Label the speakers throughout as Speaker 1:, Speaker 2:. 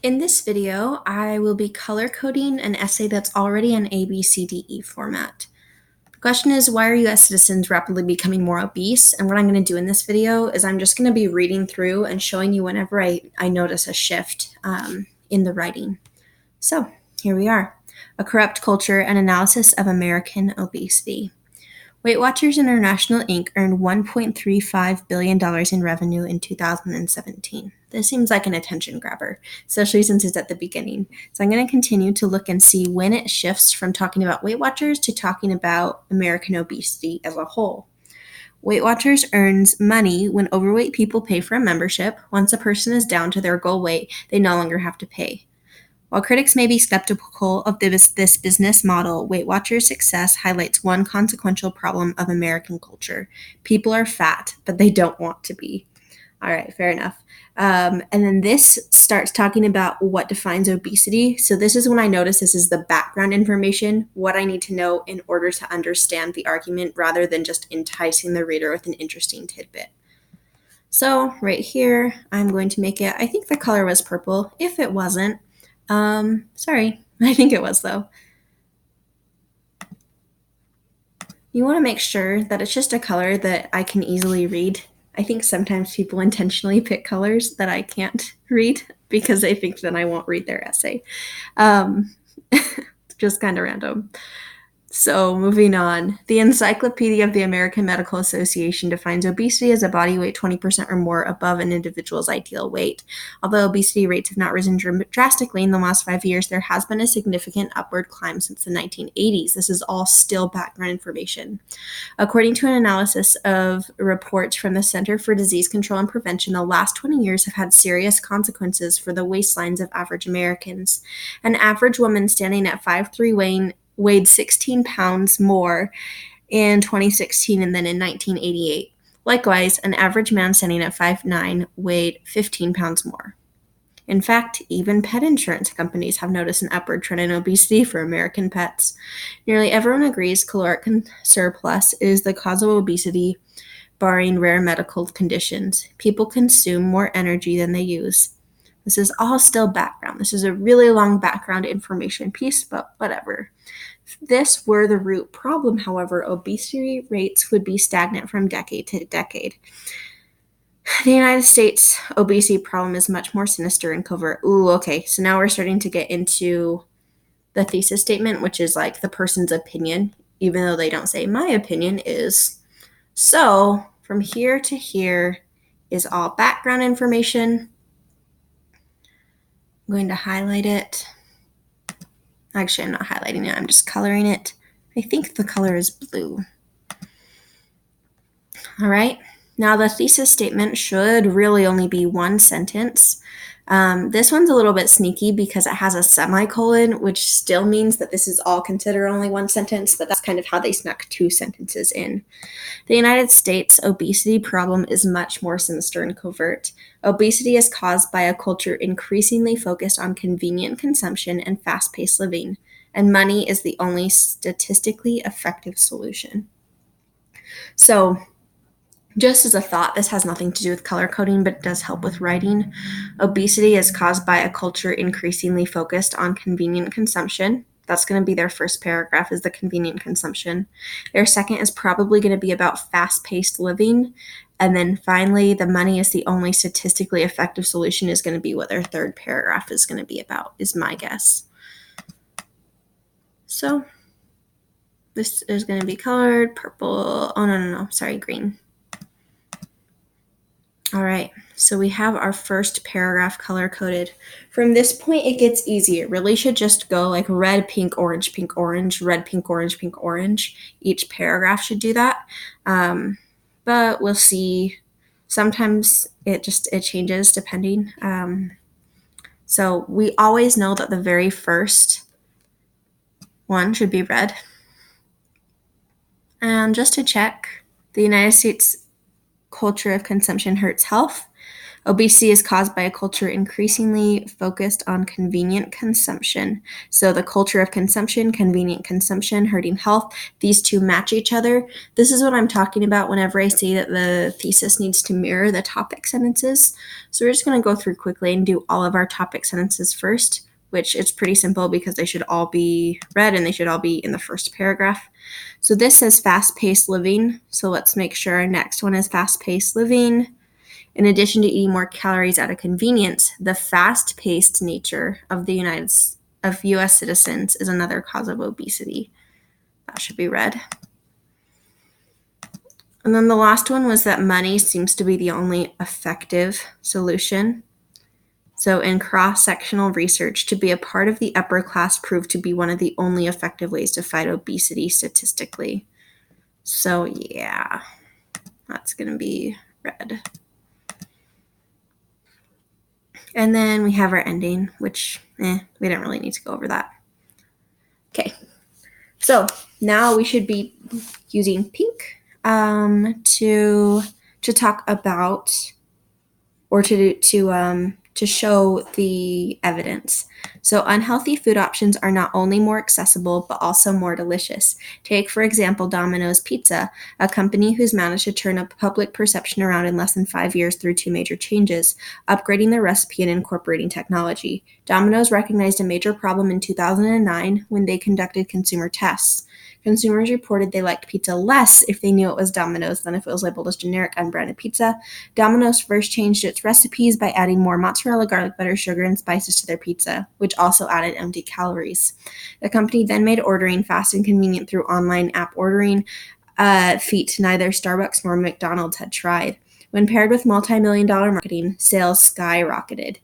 Speaker 1: In this video, I will be color coding an essay that's already in ABCDE format. The question is, why are US citizens rapidly becoming more obese? And what I'm going to do in this video is I'm just going to be reading through and showing you whenever I notice a shift in the writing. So here we are. A Corrupt Culture, an Analysis of American Obesity. Weight Watchers International Inc. earned $1.35 billion in revenue in 2017. This seems like an attention grabber, especially since it's at the beginning. So I'm going to continue to look and see when it shifts from talking about Weight Watchers to talking about American obesity as a whole. Weight Watchers earns money when overweight people pay for a membership. Once a person is down to their goal weight, they no longer have to pay. While critics may be skeptical of this business model, Weight Watchers' success highlights one consequential problem of American culture. People are fat, but they don't want to be. All right, fair enough. And then this starts talking about what defines obesity. So this is when I notice this is the background information, what I need to know in order to understand the argument rather than just enticing the reader with an interesting tidbit. So right here, I'm going to make it, I think the color was purple. If it wasn't, sorry, I think it was though. You want to make sure that it's just a color that I can easily read. I think sometimes people intentionally pick colors that I can't read because they think that I won't read their essay. Just kind of random. So moving on, the Encyclopedia of the American Medical Association defines obesity as a body weight 20% or more above an individual's ideal weight. Although obesity rates have not risen drastically in the last 5 years, there has been a significant upward climb since the 1980s. This is all still background information. According to an analysis of reports from the Center for Disease Control and Prevention, the last 20 years have had serious consequences for the waistlines of average Americans. An average woman standing at 5'3" weighed 16 pounds more in 2016 and then in 1988. Likewise, an average man standing at 5'9" weighed 15 pounds more. In fact, even pet insurance companies have noticed an upward trend in obesity for American pets. Nearly everyone agrees caloric surplus is the cause of obesity, barring rare medical conditions. People consume more energy than they use. This is all still background. This is a really long background information piece, but whatever. If this were the root problem, however, obesity rates would be stagnant from decade to decade. The United States obesity problem is much more sinister and covert. Ooh, okay, so now we're starting to get into the thesis statement, which is like the person's opinion, even though they don't say my opinion is. So from here to here is all background information. I'm going to highlight it. Actually, I'm not highlighting it. I'm just coloring it. I think the color is blue. All right. Now, the thesis statement should really only be one sentence. This one's a little bit sneaky because it has a semicolon, which still means that this is all considered only one sentence, but that's kind of how they snuck two sentences in. The United States obesity problem is much more sinister and covert. Obesity is caused by a culture increasingly focused on convenient consumption and fast-paced living, and money is the only statistically effective solution. So, just as a thought, this has nothing to do with color coding, but it does help with writing. Obesity is caused by a culture increasingly focused on convenient consumption. That's going to be their first paragraph, is the convenient consumption. Their second is probably going to be about fast-paced living. And then finally, the money is the only statistically effective solution is going to be what their third paragraph is going to be about, is my guess. So this is going to be colored purple. Oh, no, sorry, green. All right, so we have our first paragraph color-coded. From this point, it gets easy. It really should just go like red, pink, orange, red, pink, orange. Each paragraph should do that. But we'll see. Sometimes it changes depending. So we always know that the very first one should be red. And just to check, the United States culture of consumption hurts health. Obesity is caused by a culture increasingly focused on convenient consumption. So the culture of consumption, convenient consumption, hurting health, these two match each other. This is what I'm talking about whenever I say that the thesis needs to mirror the topic sentences. So we're just going to go through quickly and do all of our topic sentences first, which is pretty simple because they should all be read and they should all be in the first paragraph. So this says fast-paced living. So let's make sure our next one is fast-paced living. In addition to eating more calories out of convenience, the fast-paced nature of U.S. citizens is another cause of obesity. That should be read. And then the last one was that money seems to be the only effective solution. So in cross-sectional research, to be a part of the upper class proved to be one of the only effective ways to fight obesity statistically. So yeah, that's going to be read. And then we have our ending, which we don't really need to go over that. Okay, so now we should be using pink to talk about or to show the evidence. So unhealthy food options are not only more accessible, but also more delicious. Take, for example, Domino's Pizza, a company who's managed to turn up public perception around in less than 5 years through 2 major changes, upgrading their recipe and incorporating technology. Domino's recognized a major problem in 2009 when they conducted consumer tests. Consumers reported they liked pizza less if they knew it was Domino's than if it was labeled as generic unbranded pizza. Domino's first changed its recipes by adding more mozzarella, garlic butter, sugar, and spices to their pizza, which also added empty calories. The company then made ordering fast and convenient through online app ordering, feat neither Starbucks nor McDonald's had tried. When paired with multi-million-dollar marketing, sales skyrocketed.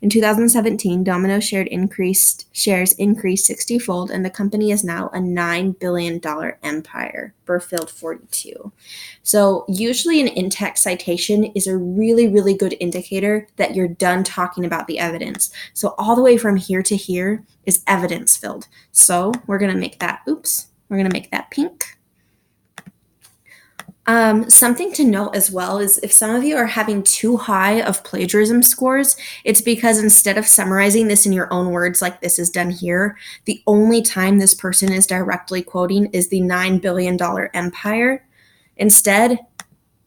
Speaker 1: In 2017, Domino's shares increased 60-fold, and the company is now a $9 billion empire. Burfield 42. So usually an in-text citation is a really, really good indicator that you're done talking about the evidence. So all the way from here to here is evidence-filled. So we're going to make that pink. Something to note as well is if some of you are having too high of plagiarism scores, it's because instead of summarizing this in your own words like this is done here, the only time this person is directly quoting is the $9 billion empire. Instead,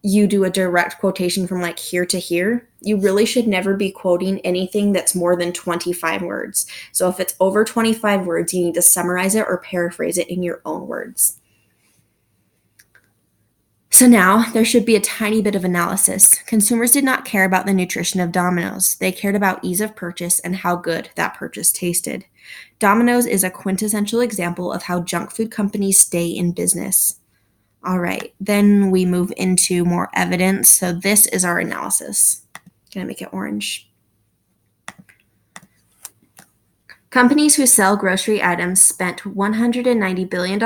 Speaker 1: you do a direct quotation from like here to here. You really should never be quoting anything that's more than 25 words. So if it's over 25 words, you need to summarize it or paraphrase it in your own words. So now there should be a tiny bit of analysis. Consumers did not care about the nutrition of Domino's. They cared about ease of purchase and how good that purchase tasted. Domino's is a quintessential example of how junk food companies stay in business. All right, then we move into more evidence. So this is our analysis. Gonna make it orange. Companies who sell grocery items spent $190 billion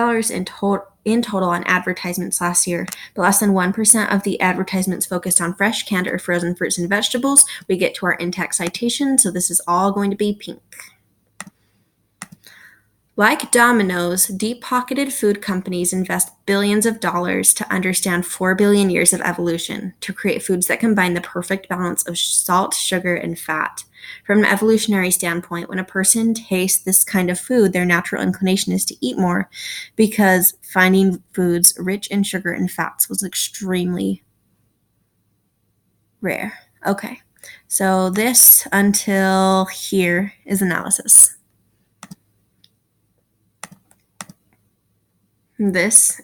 Speaker 1: in total on advertisements last year, but less than 1% of the advertisements focused on fresh, canned, or frozen fruits and vegetables. We get to our in-text citation, so this is all going to be pink. Like Domino's, deep-pocketed food companies invest billions of dollars to understand 4 billion years of evolution to create foods that combine the perfect balance of salt, sugar, and fat. From an evolutionary standpoint, when a person tastes this kind of food, their natural inclination is to eat more because finding foods rich in sugar and fats was extremely rare. Okay, so this until here is analysis. This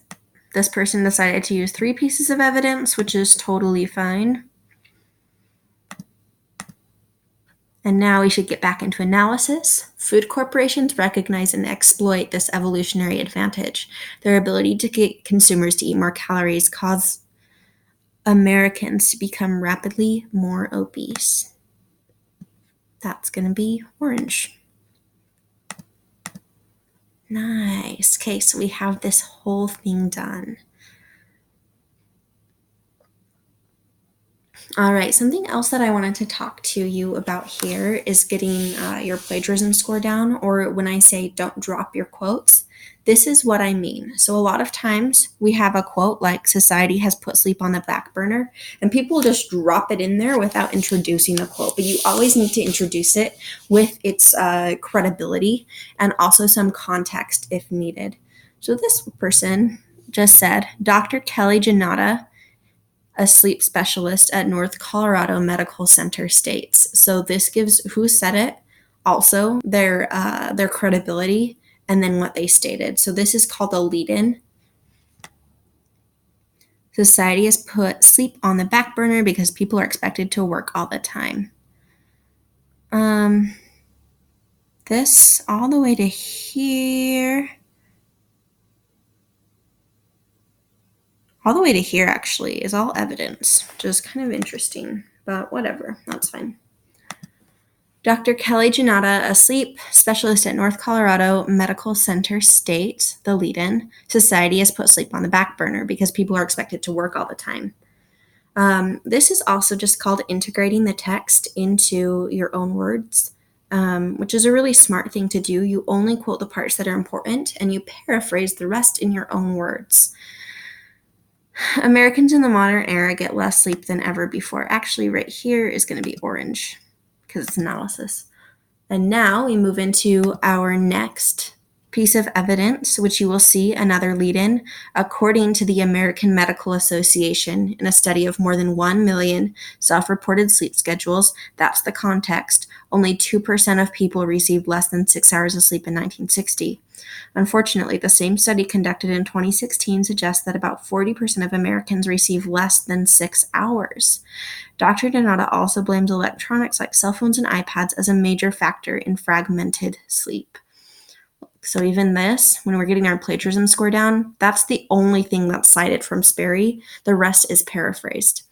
Speaker 1: person decided to use 3 pieces of evidence, which is totally fine. And now we should get back into analysis. Food corporations recognize and exploit this evolutionary advantage. Their ability to get consumers to eat more calories caused Americans to become rapidly more obese. That's going to be orange. Nice. Okay, so we have this whole thing done. All right, something else that I wanted to talk to you about here is getting your plagiarism score down, or when I say don't drop your quotes, this is what I mean. So, a lot of times we have a quote like society has put sleep on the back burner, and people just drop it in there without introducing the quote. But you always need to introduce it with its credibility and also some context if needed. So, this person just said Dr. Kelly Janata, a sleep specialist at North Colorado Medical Center, states. So this gives who said it, also their credibility, and then what they stated. So this is called a lead-in. Society has put sleep on the back burner because people are expected to work all the time. This all the way to here. All the way to here actually is all evidence, which is kind of interesting, but whatever, that's fine. Dr. Kelly Janata, a sleep specialist at North Colorado Medical Center, states, the lead-in, society has put sleep on the back burner because people are expected to work all the time. This is also just called integrating the text into your own words, which is a really smart thing to do. You only quote the parts that are important and you paraphrase the rest in your own words. Americans in the modern era get less sleep than ever before. Actually, right here is going to be orange because it's analysis. And now we move into our next piece of evidence, which you will see another lead-in. According to the American Medical Association, in a study of more than 1 million self-reported sleep schedules, that's the context, only 2% of people received less than 6 hours of sleep in 1960. Unfortunately, the same study conducted in 2016 suggests that about 40% of Americans receive less than 6 hours. Dr. Donata also blames electronics like cell phones and iPads as a major factor in fragmented sleep. So even this, when we're getting our plagiarism score down, that's the only thing that's cited from Sperry. The rest is paraphrased.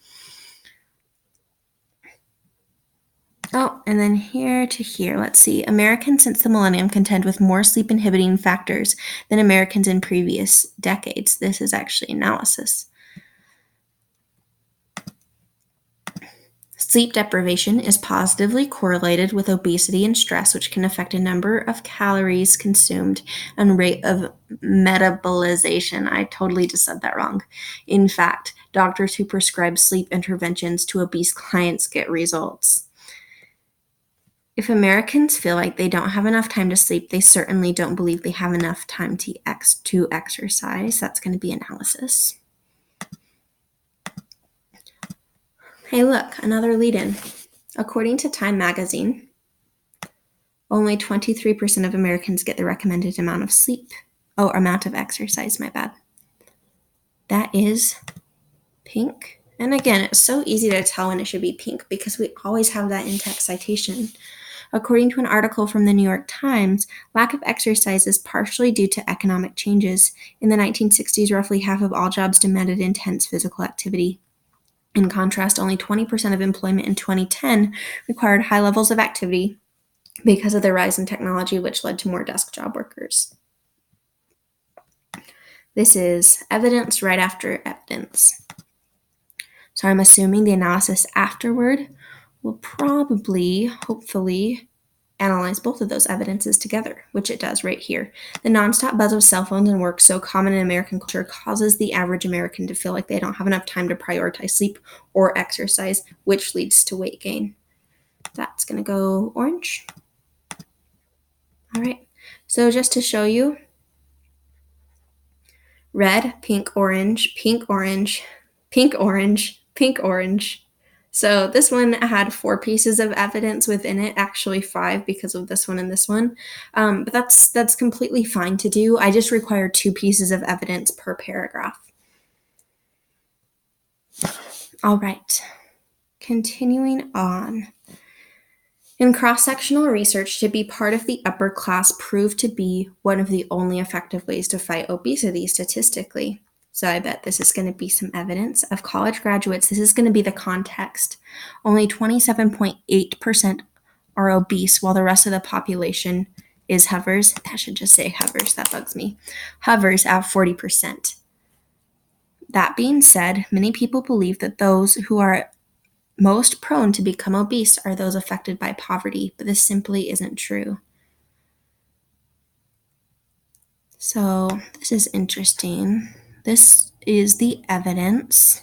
Speaker 1: Oh, and then here to here, let's see. Americans since the millennium contend with more sleep inhibiting factors than Americans in previous decades. This is actually analysis. Sleep deprivation is positively correlated with obesity and stress, which can affect a number of calories consumed and rate of metabolization. I totally just said that wrong. In fact, doctors who prescribe sleep interventions to obese clients get results. If Americans feel like they don't have enough time to sleep, they certainly don't believe they have enough time to exercise. That's going to be analysis. Hey, look, another lead-in. According to Time magazine, only 23% of Americans get the recommended amount of sleep. Oh, amount of exercise, my bad. That is pink. And again, it's so easy to tell when it should be pink because we always have that in-text citation. According to an article from the New York Times, lack of exercise is partially due to economic changes. In the 1960s, roughly half of all jobs demanded intense physical activity. In contrast, only 20% of employment in 2010 required high levels of activity because of the rise in technology, which led to more desk job workers. This is evidence right after evidence. So I'm assuming the analysis afterward will probably, hopefully, analyze both of those evidences together, which it does right here. The nonstop buzz of cell phones and work so common in American culture causes the average American to feel like they don't have enough time to prioritize sleep or exercise, which leads to weight gain. That's going to go orange. All right, so just to show you, red, pink, orange, pink, orange, pink, orange, pink, orange. So this one had 4 pieces of evidence within it, actually 5 because of this one and this one. But that's completely fine to do. I just require 2 pieces of evidence per paragraph. All right, continuing on. In cross-sectional research, to be part of the upper class proved to be one of the only effective ways to fight obesity statistically. So I bet this is going to be some evidence of college graduates. This is going to be the context. Only 27.8% are obese, while the rest of the population hovers. That should just say hovers. That bugs me. Hovers at 40%. That being said, many people believe that those who are most prone to become obese are those affected by poverty, but this simply isn't true. So this is interesting. This is the evidence.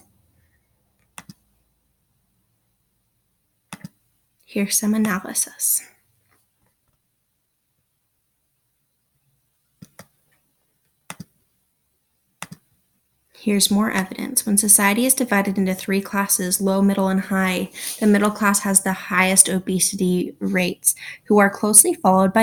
Speaker 1: Here's some analysis. Here's more evidence. When society is divided into three classes, low, middle, and high, the middle class has the highest obesity rates, who are closely followed by